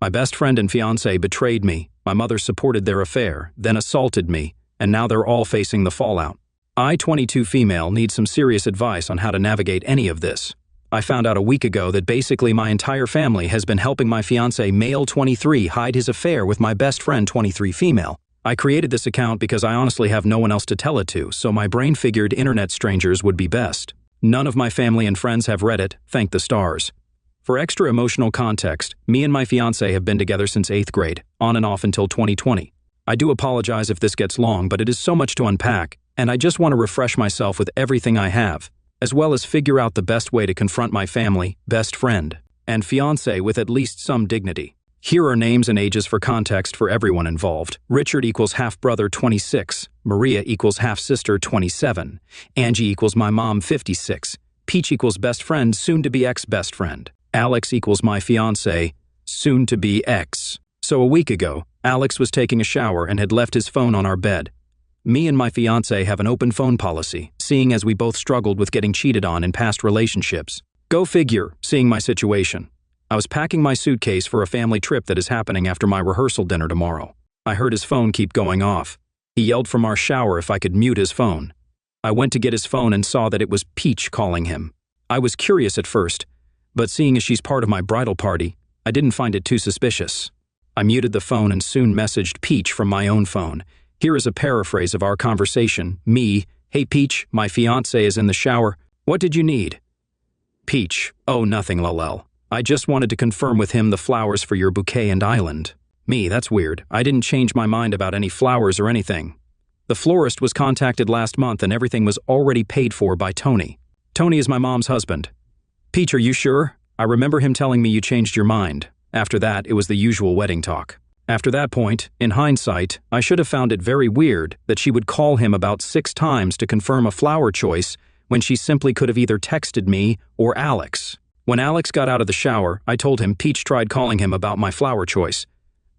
My best friend and fiancé betrayed me, my mother supported their affair, then assaulted me, and now they're all facing the fallout. I, 22 female, need some serious advice on how to navigate any of this. I found out a week ago that basically my entire family has been helping my fiancé, male 23, hide his affair with my best friend, 23 female. I created this account because I honestly have no one else to tell it to, so my brain figured internet strangers would be best. None of my family and friends have read it, thank the stars. For extra emotional context, me and my fiancé have been together since 8th grade, on and off until 2020. I do apologize if this gets long, but it is so much to unpack, and I just want to refresh myself with everything I have, as well as figure out the best way to confront my family, best friend, and fiancé with at least some dignity. Here are names and ages for context for everyone involved. Richard equals half-brother 26, Maria equals half-sister 27, Angie equals my mom 56, Peach equals best friend soon-to-be ex-best friend, Alex equals my fiancé soon-to-be ex. So a week ago, Alex was taking a shower and had left his phone on our bed. Me and my fiancé have an open phone policy, seeing as we both struggled with getting cheated on in past relationships. Go figure, seeing my situation. I was packing my suitcase for a family trip that is happening after my rehearsal dinner tomorrow. I heard his phone keep going off. He yelled from our shower if I could mute his phone. I went to get his phone and saw that it was Peach calling him. I was curious at first, but seeing as she's part of my bridal party, I didn't find it too suspicious. I muted the phone and soon messaged Peach from my own phone. Here is a paraphrase of our conversation. Me, hey Peach, my fiancé is in the shower. What did you need? Peach, oh nothing lol. I just wanted to confirm with him the flowers for your bouquet and island. Me, that's weird. I didn't change my mind about any flowers or anything. The florist was contacted last month and everything was already paid for by Tony. Tony is my mom's husband. Peach, are you sure? I remember him telling me you changed your mind. After that, it was the usual wedding talk. After that point, in hindsight, I should have found it very weird that she would call him about 6 times to confirm a flower choice when she simply could have either texted me or Alex. When Alex got out of the shower, I told him Peach tried calling him about my flower choice.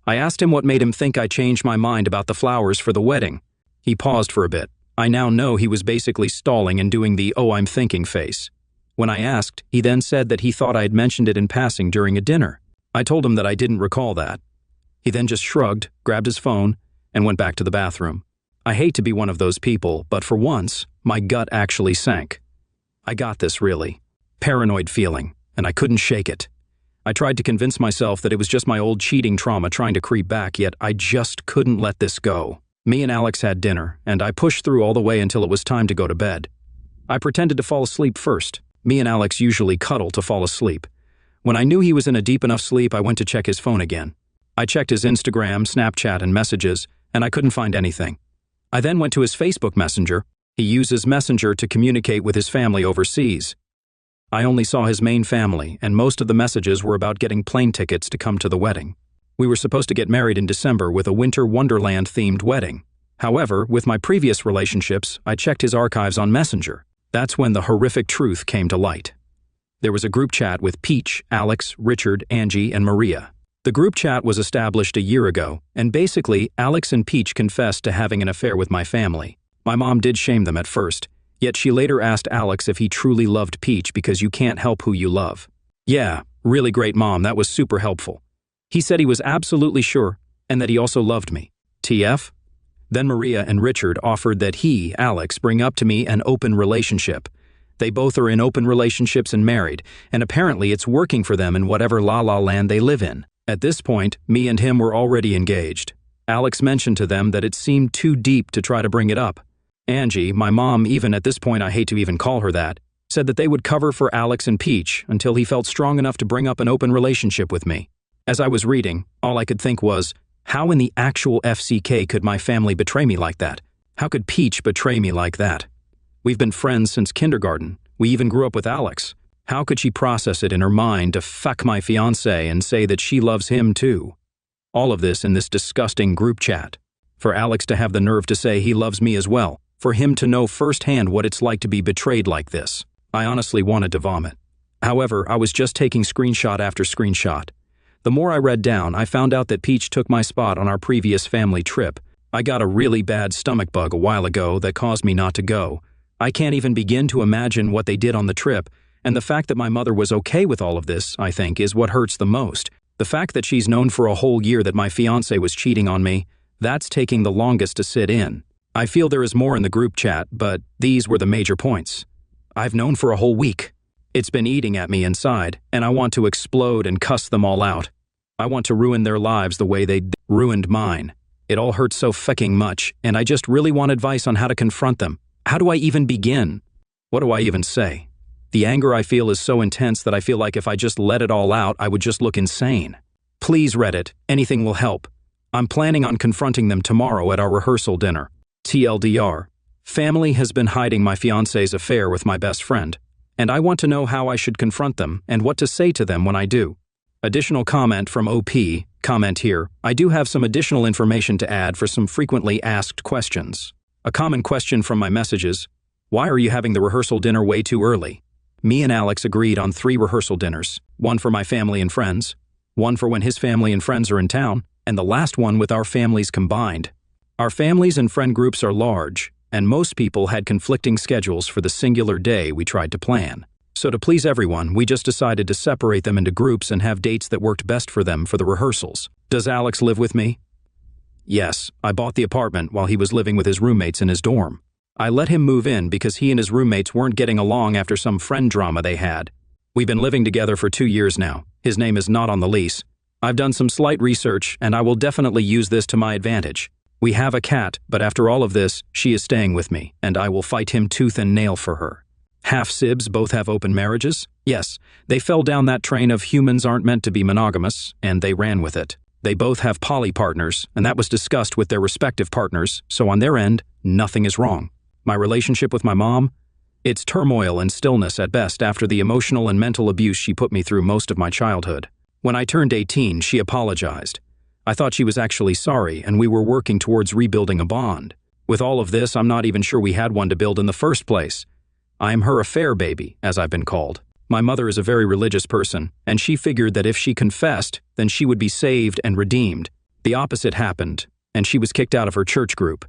I asked him what made him think I changed my mind about the flowers for the wedding. He paused for a bit. I now know he was basically stalling and doing the "oh, I'm thinking" face. When I asked, he then said that he thought I had mentioned it in passing during a dinner. I told him that I didn't recall that. He then just shrugged, grabbed his phone, and went back to the bathroom. I hate to be one of those people, but for once, my gut actually sank. I got this, really. Paranoid feeling, and I couldn't shake it. I tried to convince myself that it was just my old cheating trauma trying to creep back, yet I just couldn't let this go. Me and Alex had dinner, and I pushed through all the way until it was time to go to bed. I pretended to fall asleep first. Me and Alex usually cuddle to fall asleep. When I knew he was in a deep enough sleep, I went to check his phone again. I checked his Instagram, Snapchat, and messages, and I couldn't find anything. I then went to his Facebook Messenger. He uses Messenger to communicate with his family overseas. I only saw his main family, and most of the messages were about getting plane tickets to come to the wedding. We were supposed to get married in December with a Winter Wonderland-themed wedding. However, with my previous relationships, I checked his archives on Messenger. That's when the horrific truth came to light. There was a group chat with Peach, Alex, Richard, Angie, and Maria. The group chat was established a year ago, and basically, Alex and Peach confessed to having an affair with my family. My mom did shame them at first, yet she later asked Alex if he truly loved Peach because you can't help who you love. Yeah, really great mom, that was super helpful. He said he was absolutely sure, and that he also loved me. TF? Then Maria and Richard offered that he, Alex, bring up to me an open relationship. They both are in open relationships and married, and apparently it's working for them in whatever la-la land they live in. At this point, me and him were already engaged. Alex mentioned to them that it seemed too deep to try to bring it up. Angie, my mom, even at this point I hate to even call her that, said that they would cover for Alex and Peach until he felt strong enough to bring up an open relationship with me. As I was reading, all I could think was, how in the actual FCK could my family betray me like that? How could Peach betray me like that? We've been friends since kindergarten. We even grew up with Alex. How could she process it in her mind to fuck my fiancé and say that she loves him too? All of this in this disgusting group chat. For Alex to have the nerve to say he loves me as well. For him to know firsthand what it's like to be betrayed like this. I honestly wanted to vomit. However, I was just taking screenshot after screenshot. The more I read down, I found out that Peach took my spot on our previous family trip. I got a really bad stomach bug a while ago that caused me not to go. I can't even begin to imagine what they did on the trip, and the fact that my mother was okay with all of this, I think, is what hurts the most. The fact that she's known for a whole year that my fiancé was cheating on me, that's taking the longest to sit in. I feel there is more in the group chat, but these were the major points. I've known for a whole week. It's been eating at me inside, and I want to explode and cuss them all out. I want to ruin their lives the way they ruined mine. It all hurts so fucking much, and I just really want advice on how to confront them. How do I even begin? What do I even say? The anger I feel is so intense that I feel like if I just let it all out, I would just look insane. Please, Reddit, anything will help. I'm planning on confronting them tomorrow at our rehearsal dinner. TLDR. Family has been hiding my fiancé's affair with my best friend, and I want to know how I should confront them and what to say to them when I do. Additional comment from OP, comment here. I do have some additional information to add for some frequently asked questions. A common question from my messages: why are you having the rehearsal dinner way too early? Me and Alex agreed on 3 rehearsal dinners, one for my family and friends, one for when his family and friends are in town, and the last one with our families combined. Our families and friend groups are large, and most people had conflicting schedules for the singular day we tried to plan. So to please everyone, we just decided to separate them into groups and have dates that worked best for them for the rehearsals. Does Alex live with me? Yes, I bought the apartment while he was living with his roommates in his dorm. I let him move in because he and his roommates weren't getting along after some friend drama they had. We've been living together for 2 years now. His name is not on the lease. I've done some slight research, and I will definitely use this to my advantage. We have a cat, but after all of this, she is staying with me, and I will fight him tooth and nail for her. Half-sibs both have open marriages? Yes, they fell down that train of humans aren't meant to be monogamous, and they ran with it. They both have poly partners, and that was discussed with their respective partners, so on their end, nothing is wrong. My relationship with my mom? It's turmoil and stillness at best after the emotional and mental abuse she put me through most of my childhood. When I turned 18, she apologized. I thought she was actually sorry, and we were working towards rebuilding a bond. With all of this, I'm not even sure we had one to build in the first place. I am her affair baby, as I've been called. My mother is a very religious person, and she figured that if she confessed, then she would be saved and redeemed. The opposite happened, and she was kicked out of her church group.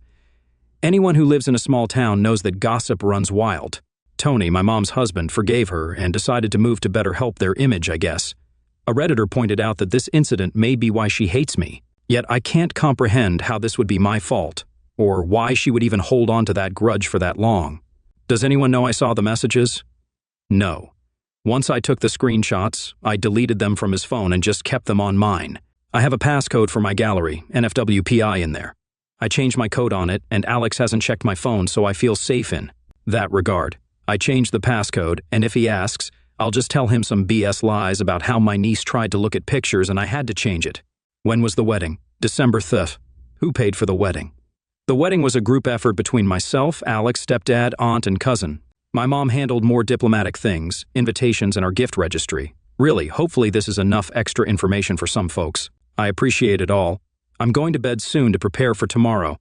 Anyone who lives in a small town knows that gossip runs wild. Tony, my mom's husband, forgave her and decided to move to better help their image, I guess. A Redditor pointed out that this incident may be why she hates me, yet I can't comprehend how this would be my fault, or why she would even hold on to that grudge for that long. Does anyone know I saw the messages? No. Once I took the screenshots, I deleted them from his phone and just kept them on mine. I have a passcode for my gallery, NFWPI, in there. I changed my code on it, and Alex hasn't checked my phone, so I feel safe in that regard. I changed the passcode, and if he asks, I'll just tell him some BS lies about how my niece tried to look at pictures and I had to change it. When was the wedding? December 5th. Who paid for the wedding? The wedding was a group effort between myself, Alex, stepdad, aunt, and cousin. My mom handled more diplomatic things, invitations, and our gift registry. Really, hopefully this is enough extra information for some folks. I appreciate it all. I'm going to bed soon to prepare for tomorrow.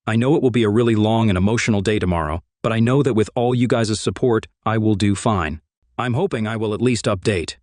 I know it will be a really long and emotional day tomorrow, but I know that with all you guys' support, I will do fine. I'm hoping I will at least update.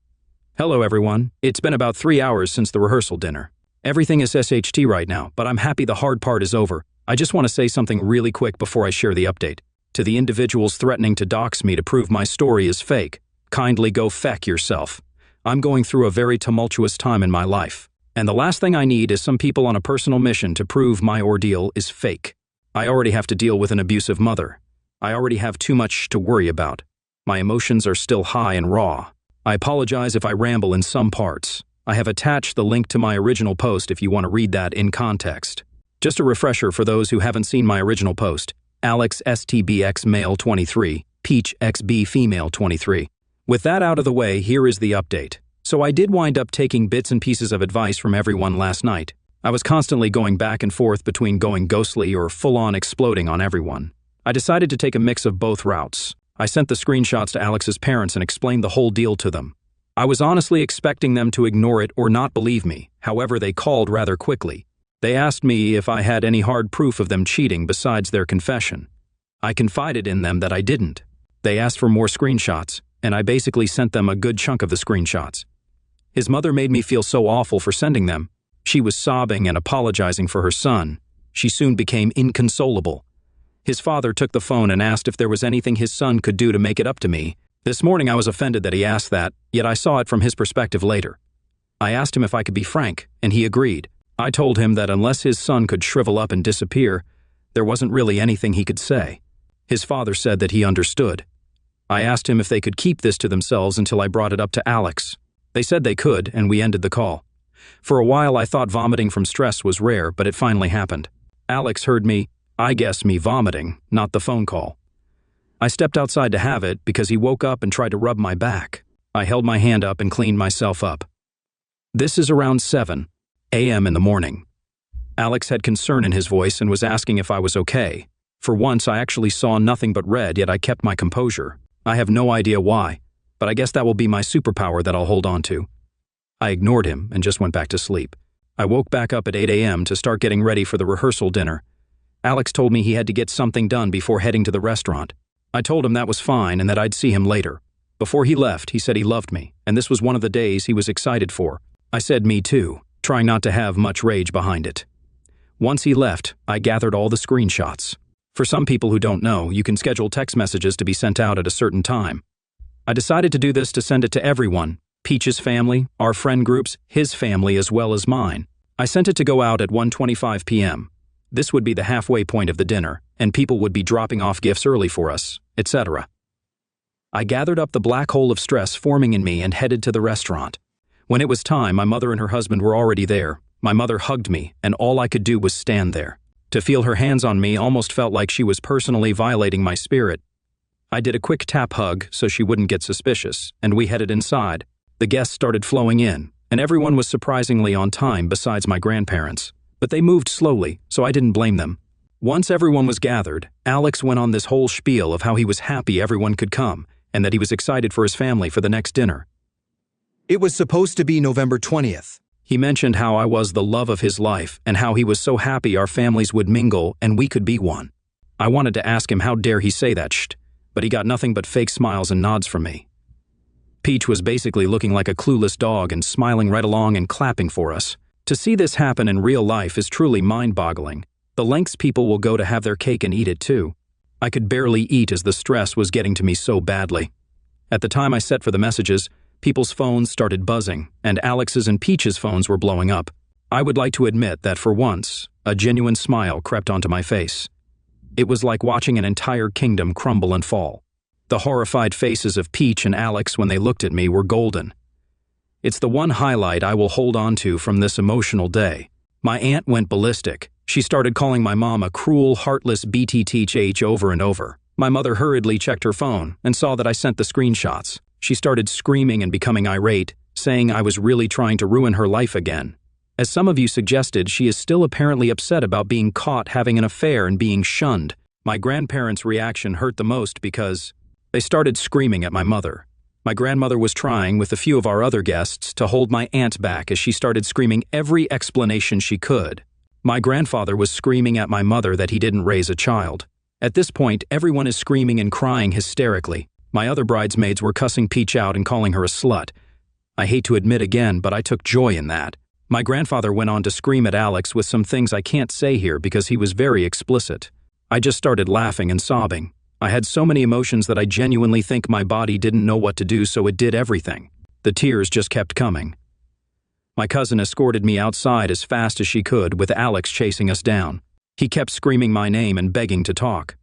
Hello everyone, it's been about 3 hours since the rehearsal dinner. Everything is SHT right now, but I'm happy the hard part is over. I just want to say something really quick before I share the update. To the individuals threatening to dox me to prove my story is fake, kindly go feck yourself. I'm going through a very tumultuous time in my life, and the last thing I need is some people on a personal mission to prove my ordeal is fake. I already have to deal with an abusive mother. I already have too much to worry about. My emotions are still high and raw. I apologize if I ramble in some parts. I have attached the link to my original post if you want to read that in context. Just a refresher for those who haven't seen my original post. Alex STBX male 23, Peach XB female 23. With that out of the way, here is the update. So I did wind up taking bits and pieces of advice from everyone last night. I was constantly going back and forth between going ghostly or full-on exploding on everyone. I decided to take a mix of both routes. I sent the screenshots to Alex's parents and explained the whole deal to them. I was honestly expecting them to ignore it or not believe me, however they called rather quickly. They asked me if I had any hard proof of them cheating besides their confession. I confided in them that I didn't. They asked for more screenshots, and I basically sent them a good chunk of the screenshots. His mother made me feel so awful for sending them. She was sobbing and apologizing for her son. She soon became inconsolable. His father took the phone and asked if there was anything his son could do to make it up to me. This morning I was offended that he asked that, yet I saw it from his perspective later. I asked him if I could be frank, and he agreed. I told him that unless his son could shrivel up and disappear, there wasn't really anything he could say. His father said that he understood. I asked him if they could keep this to themselves until I brought it up to Alex. They said they could, and we ended the call. For a while I thought vomiting from stress was rare, but it finally happened. Alex heard me vomiting, not the phone call. I stepped outside to have it because he woke up and tried to rub my back. I held my hand up and cleaned myself up. This is around 7 a.m. in the morning. Alex had concern in his voice and was asking if I was okay. For once, I actually saw nothing but red, yet I kept my composure. I have no idea why, but I guess that will be my superpower that I'll hold on to. I ignored him and just went back to sleep. I woke back up at 8 a.m. to start getting ready for the rehearsal dinner. Alex told me he had to get something done before heading to the restaurant. I told him that was fine and that I'd see him later. Before he left, he said he loved me, and this was one of the days he was excited for. I said me too, trying not to have much rage behind it. Once he left, I gathered all the screenshots. For some people who don't know, you can schedule text messages to be sent out at a certain time. I decided to do this to send it to everyone, Peach's family, our friend groups, his family as well as mine. I sent it to go out at 1:25 p.m. This would be the halfway point of the dinner, and people would be dropping off gifts early for us, etc. I gathered up the black hole of stress forming in me and headed to the restaurant. When it was time, my mother and her husband were already there. My mother hugged me, and all I could do was stand there. To feel her hands on me almost felt like she was personally violating my spirit. I did a quick tap hug so she wouldn't get suspicious, and we headed inside. The guests started flowing in, and everyone was surprisingly on time besides my grandparents. But they moved slowly, so I didn't blame them. Once everyone was gathered, Alex went on this whole spiel of how he was happy everyone could come, and that he was excited for his family for the next dinner. It was supposed to be November 20th. He mentioned how I was the love of his life and how he was so happy our families would mingle and we could be one. I wanted to ask him how dare he say that but he got nothing but fake smiles and nods from me. Peach was basically looking like a clueless dog and smiling right along and clapping for us. To see this happen in real life is truly mind-boggling. The lengths people will go to have their cake and eat it too. I could barely eat as the stress was getting to me so badly. At the time I set for the messages, people's phones started buzzing, and Alex's and Peach's phones were blowing up. I would like to admit that for once, a genuine smile crept onto my face. It was like watching an entire kingdom crumble and fall. The horrified faces of Peach and Alex when they looked at me were golden. It's the one highlight I will hold on to from this emotional day. My aunt went ballistic. She started calling my mom a cruel, heartless BTTH over and over. My mother hurriedly checked her phone and saw that I sent the screenshots. She started screaming and becoming irate, saying I was really trying to ruin her life again. As some of you suggested, she is still apparently upset about being caught having an affair and being shunned. My grandparents' reaction hurt the most because they started screaming at my mother. My grandmother was trying, with a few of our other guests, to hold my aunt back as she started screaming every explanation she could. My grandfather was screaming at my mother that he didn't raise a child. At this point, everyone is screaming and crying hysterically. My other bridesmaids were cussing Peach out and calling her a slut. I hate to admit again, but I took joy in that. My grandfather went on to scream at Alex with some things I can't say here because he was very explicit. I just started laughing and sobbing. I had so many emotions that I genuinely think my body didn't know what to do, so it did everything. The tears just kept coming. My cousin escorted me outside as fast as she could, with Alex chasing us down. He kept screaming my name and begging to talk.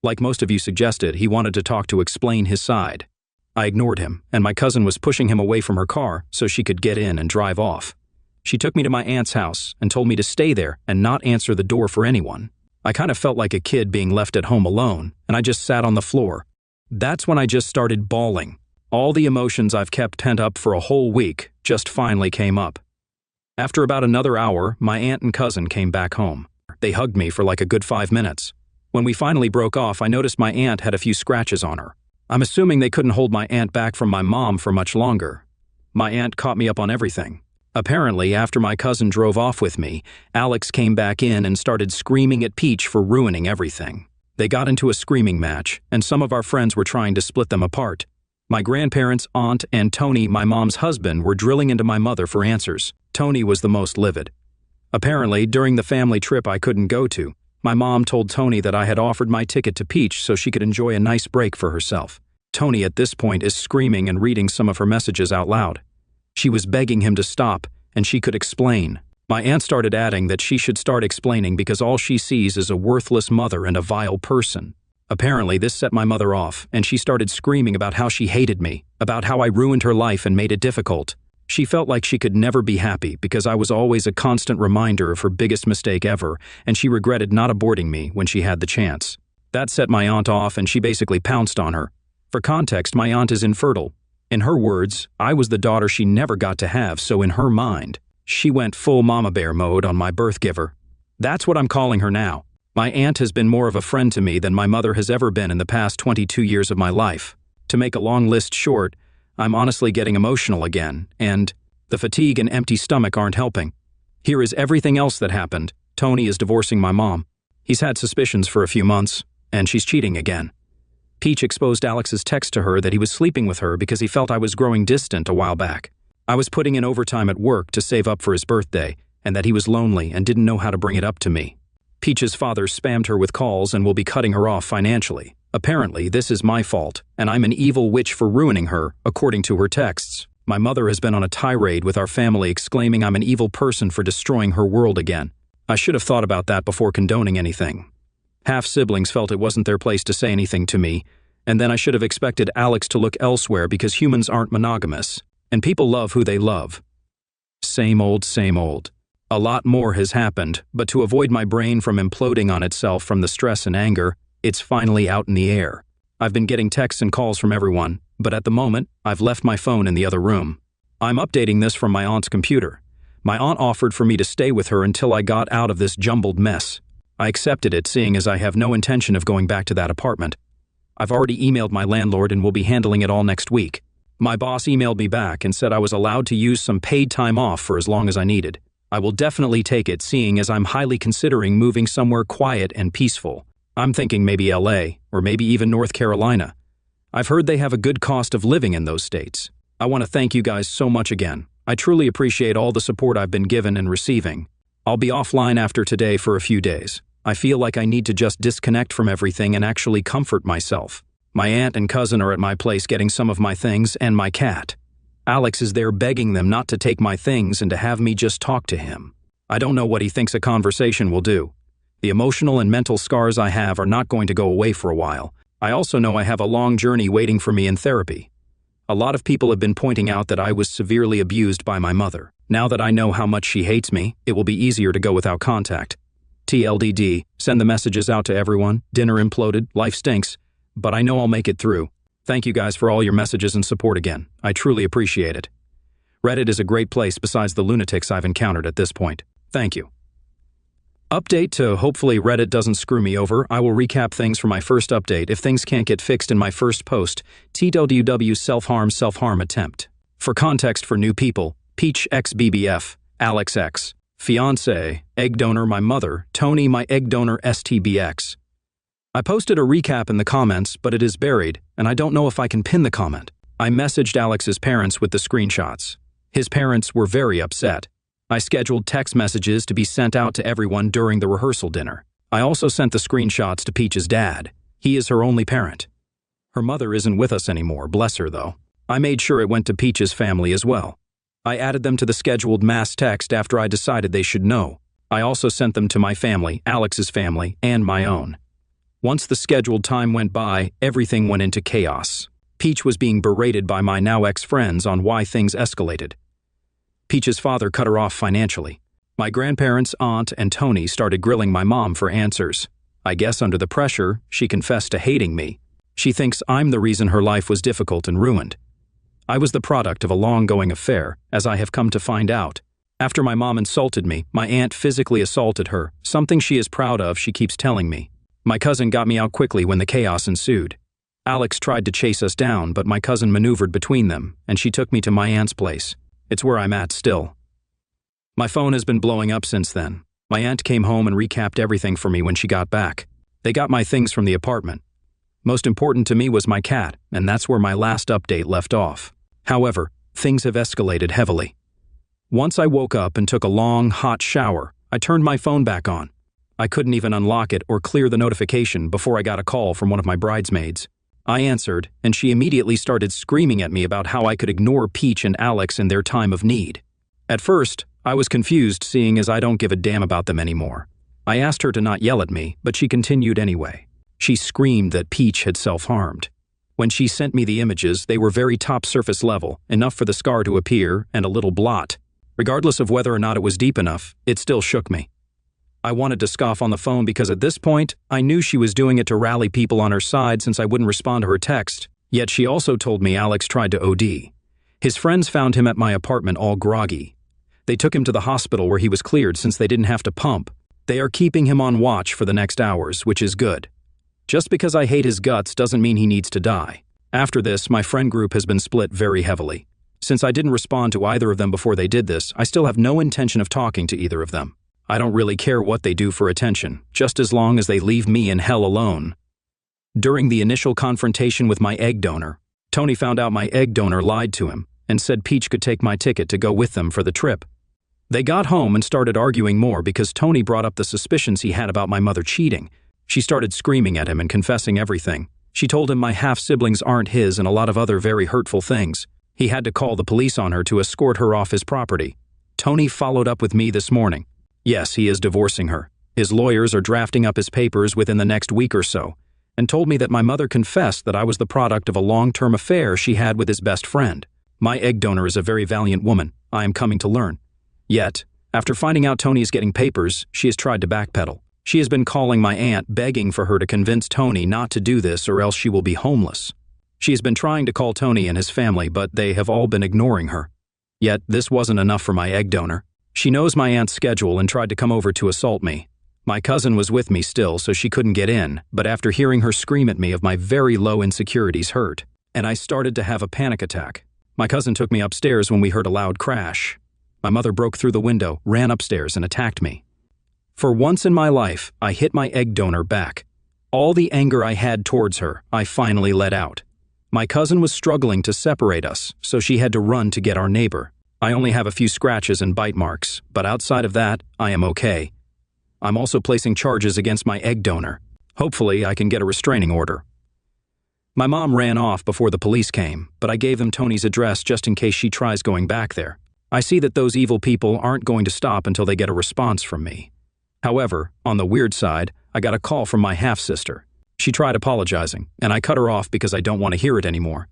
Like most of you suggested, he wanted to talk to explain his side. I ignored him, and my cousin was pushing him away from her car so she could get in and drive off. She took me to my aunt's house and told me to stay there and not answer the door for anyone. I kind of felt like a kid being left at home alone, and I just sat on the floor. That's when I just started bawling. All the emotions I've kept pent up for a whole week just finally came up. After about another hour, my aunt and cousin came back home. They hugged me for like a good 5 minutes. When we finally broke off, I noticed my aunt had a few scratches on her. I'm assuming they couldn't hold my aunt back from my mom for much longer. My aunt caught me up on everything. Apparently, after my cousin drove off with me, Alex came back in and started screaming at Peach for ruining everything. They got into a screaming match, and some of our friends were trying to split them apart. My grandparents, aunt, and Tony, my mom's husband, were drilling into my mother for answers. Tony was the most livid. Apparently, during the family trip I couldn't go to, my mom told Tony that I had offered my ticket to Peach so she could enjoy a nice break for herself. Tony at this point is screaming and reading some of her messages out loud. She was begging him to stop, and she could explain. My aunt started adding that she should start explaining because all she sees is a worthless mother and a vile person. Apparently, this set my mother off, and she started screaming about how she hated me, about how I ruined her life and made it difficult. She felt like she could never be happy because I was always a constant reminder of her biggest mistake ever, and she regretted not aborting me when she had the chance. That set my aunt off, and she basically pounced on her. For context, my aunt is infertile. In her words, I was the daughter she never got to have, so in her mind, she went full mama bear mode on my birth giver. That's what I'm calling her now. My aunt has been more of a friend to me than my mother has ever been in the past 22 years of my life. To make a long list short, I'm honestly getting emotional again, and the fatigue and empty stomach aren't helping. Here is everything else that happened. Tony is divorcing my mom. He's had suspicions for a few months, and she's cheating again. Peach exposed Alex's text to her that he was sleeping with her because he felt I was growing distant a while back. I was putting in overtime at work to save up for his birthday, and that he was lonely and didn't know how to bring it up to me. Peach's father spammed her with calls and will be cutting her off financially. Apparently, this is my fault, and I'm an evil witch for ruining her, according to her texts. My mother has been on a tirade with our family exclaiming I'm an evil person for destroying her world again. I should have thought about that before condoning anything. Half-siblings felt it wasn't their place to say anything to me, and then I should have expected Alex to look elsewhere because humans aren't monogamous, and people love who they love. Same old, same old. A lot more has happened, but to avoid my brain from imploding on itself from the stress and anger, it's finally out in the air. I've been getting texts and calls from everyone, but at the moment, I've left my phone in the other room. I'm updating this from my aunt's computer. My aunt offered for me to stay with her until I got out of this jumbled mess. I accepted it, seeing as I have no intention of going back to that apartment. I've already emailed my landlord and will be handling it all next week. My boss emailed me back and said I was allowed to use some paid time off for as long as I needed. I will definitely take it, seeing as I'm highly considering moving somewhere quiet and peaceful. I'm thinking maybe LA, or maybe even North Carolina. I've heard they have a good cost of living in those states. I want to thank you guys so much again. I truly appreciate all the support I've been given and receiving. I'll be offline after today for a few days. I feel like I need to just disconnect from everything and actually comfort myself. My aunt and cousin are at my place getting some of my things and my cat. Alex is there begging them not to take my things and to have me just talk to him. I don't know what he thinks a conversation will do. The emotional and mental scars I have are not going to go away for a while. I also know I have a long journey waiting for me in therapy. A lot of people have been pointing out that I was severely abused by my mother. Now that I know how much she hates me, it will be easier to go without contact. TLDD, send the messages out to everyone. Dinner imploded, life stinks, but I know I'll make it through. Thank you guys for all your messages and support again. I truly appreciate it. Reddit is a great place besides the lunatics I've encountered at this point. Thank you. Update to hopefully Reddit doesn't screw me over. I will recap things from my first update. If things can't get fixed in my first post, TWW self-harm attempt. For context for new people, Peach X BBF, Alex X. Fiancé, egg donor my mother, Tony my egg donor STBX. I posted a recap in the comments, but it is buried, and I don't know if I can pin the comment. I messaged Alex's parents with the screenshots. His parents were very upset. I scheduled text messages to be sent out to everyone during the rehearsal dinner. I also sent the screenshots to Peach's dad. He is her only parent. Her mother isn't with us anymore, bless her though. I made sure it went to Peach's family as well. I added them to the scheduled mass text after I decided they should know. I also sent them to my family, Alex's family, and my own. Once the scheduled time went by, everything went into chaos. Peach was being berated by my now ex-friends on why things escalated. Peach's father cut her off financially. My grandparents, aunt, and Tony started grilling my mom for answers. I guess under the pressure, she confessed to hating me. She thinks I'm the reason her life was difficult and ruined. I was the product of a long-going affair, as I have come to find out. After my mom insulted me, my aunt physically assaulted her, something she is proud of, she keeps telling me. My cousin got me out quickly when the chaos ensued. Alex tried to chase us down, but my cousin maneuvered between them, and she took me to my aunt's place. It's where I'm at still. My phone has been blowing up since then. My aunt came home and recapped everything for me when she got back. They got my things from the apartment. Most important to me was my cat, and that's where my last update left off. However, things have escalated heavily. Once I woke up and took a long, hot shower, I turned my phone back on. I couldn't even unlock it or clear the notification before I got a call from one of my bridesmaids. I answered, and she immediately started screaming at me about how I could ignore Peach and Alex in their time of need. At first, I was confused, seeing as I don't give a damn about them anymore. I asked her to not yell at me, but she continued anyway. She screamed that Peach had self-harmed. When she sent me the images, they were very top surface level, enough for the scar to appear and a little blot. Regardless of whether or not it was deep enough, it still shook me. I wanted to scoff on the phone because at this point, I knew she was doing it to rally people on her side since I wouldn't respond to her text. Yet she also told me Alex tried to OD. His friends found him at my apartment all groggy. They took him to the hospital where he was cleared since they didn't have to pump. They are keeping him on watch for the next hours, which is good. Just because I hate his guts doesn't mean he needs to die. After this, my friend group has been split very heavily. Since I didn't respond to either of them before they did this, I still have no intention of talking to either of them. I don't really care what they do for attention, just as long as they leave me in hell alone. During the initial confrontation with my egg donor, Tony found out my egg donor lied to him and said Peach could take my ticket to go with them for the trip. They got home and started arguing more because Tony brought up the suspicions he had about my mother cheating. She started screaming at him and confessing everything. She told him my half-siblings aren't his and a lot of other very hurtful things. He had to call the police on her to escort her off his property. Tony followed up with me this morning. Yes, he is divorcing her. His lawyers are drafting up his papers within the next week or so, and told me that my mother confessed that I was the product of a long-term affair she had with his best friend. My egg donor is a very valiant woman, I am coming to learn. Yet, after finding out Tony is getting papers, she has tried to backpedal. She has been calling my aunt, begging for her to convince Tony not to do this or else she will be homeless. She has been trying to call Tony and his family, but they have all been ignoring her. Yet, this wasn't enough for my egg donor. She knows my aunt's schedule and tried to come over to assault me. My cousin was with me still, so she couldn't get in, but after hearing her scream at me of my very low insecurities hurt, and I started to have a panic attack. My cousin took me upstairs when we heard a loud crash. My mother broke through the window, ran upstairs, and attacked me. For once in my life, I hit my egg donor back. All the anger I had towards her, I finally let out. My cousin was struggling to separate us, so she had to run to get our neighbor. I only have a few scratches and bite marks, but outside of that, I am okay. I'm also placing charges against my egg donor. Hopefully, I can get a restraining order. My mom ran off before the police came, but I gave them Tony's address just in case she tries going back there. I see that those evil people aren't going to stop until they get a response from me. However, on the weird side, I got a call from my half-sister. She tried apologizing, and I cut her off because I don't want to hear it anymore.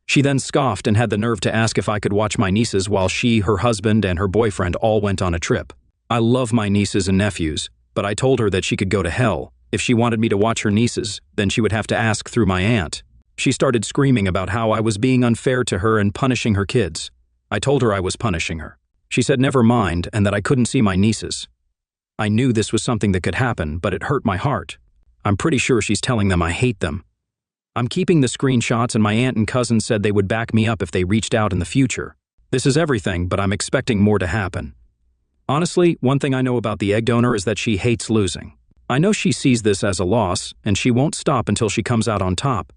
She then scoffed and had the nerve to ask if I could watch my nieces while she, her husband, and her boyfriend all went on a trip. I love my nieces and nephews, but I told her that she could go to hell. If she wanted me to watch her nieces, then she would have to ask through my aunt. She started screaming about how I was being unfair to her and punishing her kids. I told her I was punishing her. She said never mind and that I couldn't see my nieces. I knew this was something that could happen, but it hurt my heart. I'm pretty sure she's telling them I hate them. I'm keeping the screenshots, and my aunt and cousin said they would back me up if they reached out in the future. This is everything, but I'm expecting more to happen. Honestly, one thing I know about the egg donor is that she hates losing. I know she sees this as a loss, and she won't stop until she comes out on top.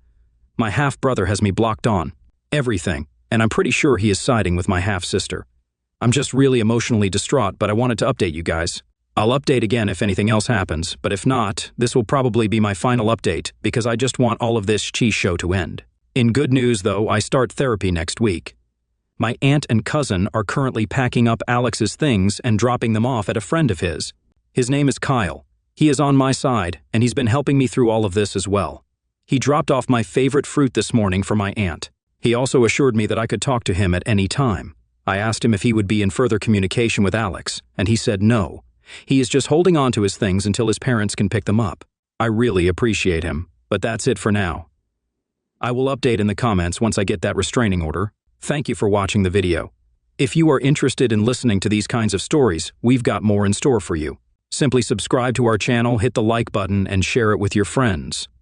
My half-brother has me blocked on everything, and I'm pretty sure he is siding with my half-sister. I'm just really emotionally distraught, but I wanted to update you guys. I'll update again if anything else happens, but if not, this will probably be my final update because I just want all of this cheese show to end. In good news, though, I start therapy next week. My aunt and cousin are currently packing up Alex's things and dropping them off at a friend of his. His name is Kyle. He is on my side, and he's been helping me through all of this as well. He dropped off my favorite fruit this morning for my aunt. He also assured me that I could talk to him at any time. I asked him if he would be in further communication with Alex, and he said no. He is just holding on to his things until his parents can pick them up. I really appreciate him, but that's it for now. I will update in the comments once I get that restraining order. Thank you for watching the video. If you are interested in listening to these kinds of stories, we've got more in store for you. Simply subscribe to our channel, hit the like button, and share it with your friends.